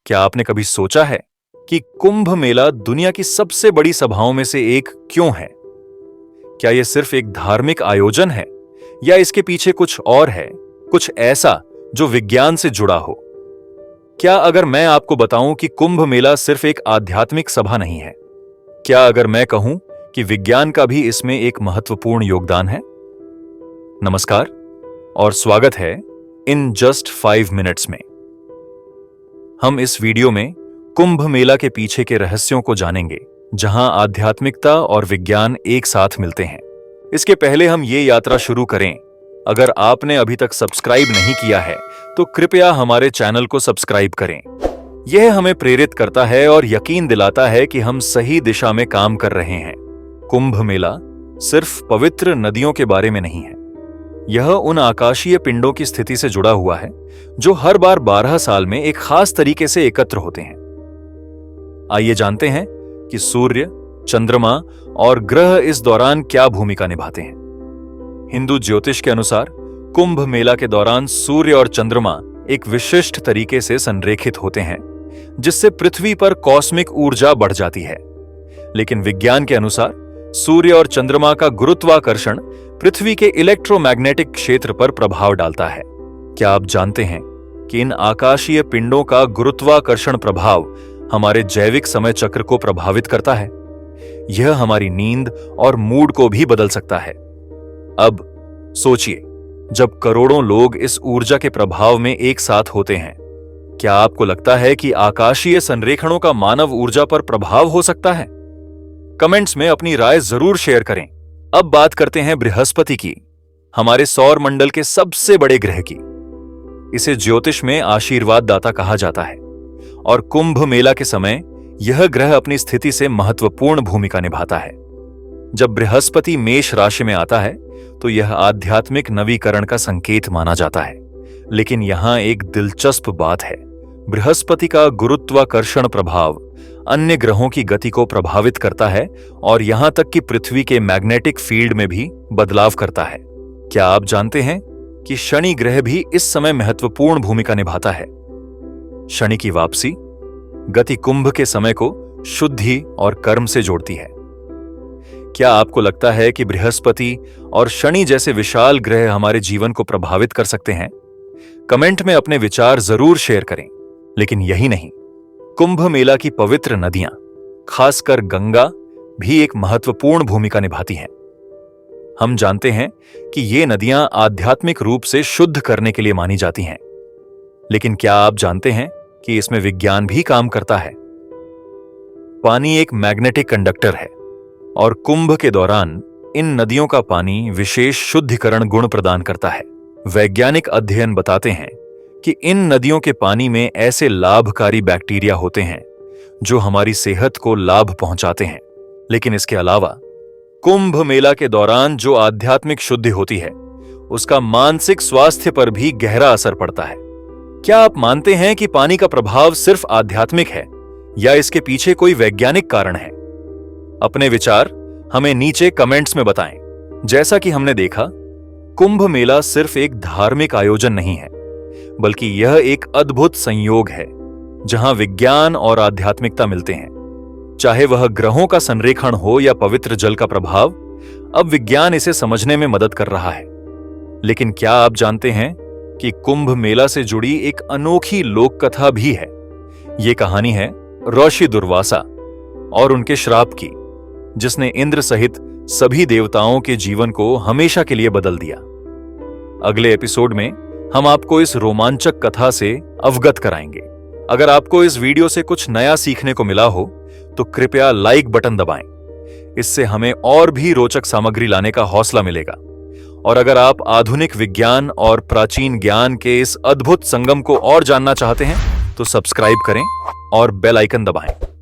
क्या आपने कभी सोचा है कि कुंभ मेला दुनिया की सबसे बड़ी सभाओं में से एक क्यों है? क्या यह सिर्फ एक धार्मिक आयोजन है या इसके पीछे कुछ और है, कुछ ऐसा जो विज्ञान से जुड़ा हो? क्या अगर मैं आपको बताऊं कि कुंभ मेला सिर्फ एक आध्यात्मिक सभा नहीं है? क्या अगर मैं कहूं कि विज्ञान का भी इसमें एक महत्वपूर्ण योगदान है? नमस्कार और स्वागत है इन जस्ट 5 मिनट्स में। हम इस वीडियो में कुंभ मेला के पीछे के रहस्यों को जानेंगे, जहां आध्यात्मिकता और विज्ञान एक साथ मिलते हैं। इसके पहले हम ये यात्रा शुरू करें, अगर आपने अभी तक सब्सक्राइब नहीं किया है तो कृपया हमारे चैनल को सब्सक्राइब करें। यह हमें प्रेरित करता है और यकीन दिलाता है कि हम सही दिशा में काम कर रहे हैं। कुंभ मेला सिर्फ पवित्र नदियों के बारे में नहीं है, यह उन आकाशीय पिंडों की स्थिति से जुड़ा हुआ है जो हर बार 12 साल में एक खास तरीके से एकत्र होते हैं। आइए जानते हैं कि सूर्य, चंद्रमा और ग्रह इस दौरान क्या भूमिका निभाते हैं। हिंदू ज्योतिष के अनुसार कुंभ मेला के दौरान सूर्य और चंद्रमा एक विशिष्ट तरीके से संरेखित होते हैं, जिससे पृथ्वी पर कॉस्मिक ऊर्जा बढ़ जाती है। लेकिन विज्ञान के अनुसार सूर्य और चंद्रमा का गुरुत्वाकर्षण पृथ्वी के इलेक्ट्रोमैग्नेटिक क्षेत्र पर प्रभाव डालता है। क्या आप जानते हैं कि इन आकाशीय पिंडों का गुरुत्वाकर्षण प्रभाव हमारे जैविक समय चक्र को प्रभावित करता है? यह हमारी नींद और मूड को भी बदल सकता है। अब सोचिए, जब करोड़ों लोग इस ऊर्जा के प्रभाव में एक साथ होते हैं, क्या आपको लगता है कि आकाशीय संरेखणों का मानव ऊर्जा पर प्रभाव हो सकता है? कमेंट्स में अपनी राय जरूर शेयर करें। अब बात करते हैं बृहस्पति की, हमारे सौर मंडल के सबसे बड़े ग्रह की। इसे ज्योतिष में आशीर्वाद दाता कहा जाता है और कुंभ मेला के समय यह ग्रह अपनी स्थिति से महत्वपूर्ण भूमिका निभाता है। जब बृहस्पति मेष राशि में आता है तो यह आध्यात्मिक नवीकरण का संकेत माना जाता है। लेकिन यहां एक दिलचस्प बात है, बृहस्पति का गुरुत्वाकर्षण प्रभाव अन्य ग्रहों की गति को प्रभावित करता है और यहां तक कि पृथ्वी के मैग्नेटिक फील्ड में भी बदलाव करता है। क्या आप जानते हैं कि शनि ग्रह भी इस समय महत्वपूर्ण भूमिका निभाता है? शनि की वापसी गति कुंभ के समय को शुद्धि और कर्म से जोड़ती है। क्या आपको लगता है कि बृहस्पति और शनि जैसे विशाल ग्रह हमारे जीवन को प्रभावित कर सकते हैं? कमेंट में अपने विचार जरूर शेयर करें। लेकिन यही नहीं, कुंभ मेला की पवित्र नदियां, खासकर गंगा, भी एक महत्वपूर्ण भूमिका निभाती हैं। हम जानते हैं कि ये नदियां आध्यात्मिक रूप से शुद्ध करने के लिए मानी जाती हैं। लेकिन क्या आप जानते हैं कि इसमें विज्ञान भी काम करता है? पानी एक मैग्नेटिक कंडक्टर है और कुंभ के दौरान इन नदियों का पानी विशेष शुद्धिकरण गुण प्रदान करता है। वैज्ञानिक अध्ययन बताते हैं कि इन नदियों के पानी में ऐसे लाभकारी बैक्टीरिया होते हैं जो हमारी सेहत को लाभ पहुंचाते हैं। लेकिन इसके अलावा कुंभ मेला के दौरान जो आध्यात्मिक शुद्धि होती है, उसका मानसिक स्वास्थ्य पर भी गहरा असर पड़ता है। क्या आप मानते हैं कि पानी का प्रभाव सिर्फ आध्यात्मिक है या इसके पीछे कोई वैज्ञानिक कारण है? अपने विचार हमें नीचे कमेंट्स में बताएं। जैसा कि हमने देखा, कुंभ मेला सिर्फ एक धार्मिक आयोजन नहीं है, बल्कि यह एक अद्भुत संयोग है जहां विज्ञान और आध्यात्मिकता मिलते हैं। चाहे वह ग्रहों का संरेखण हो या पवित्र जल का प्रभाव, अब विज्ञान इसे समझने में मदद कर रहा है। लेकिन क्या आप जानते हैं कि कुंभ मेला से जुड़ी एक अनोखी लोक कथा भी है? ये कहानी है ऋषि दुर्वासा और उनके श्राप की, जिसने इंद्र सहित सभी देवताओं के जीवन को हमेशा के लिए बदल दिया। अगले एपिसोड में हम आपको इस रोमांचक कथा से अवगत कराएंगे। अगर आपको इस वीडियो से कुछ नया सीखने को मिला हो तो कृपया लाइक बटन दबाएं। इससे हमें और भी रोचक सामग्री लाने का हौसला मिलेगा। और अगर आप आधुनिक विज्ञान और प्राचीन ज्ञान के इस अद्भुत संगम को और जानना चाहते हैं तो सब्सक्राइब करें और बेल आइकन दबाएं।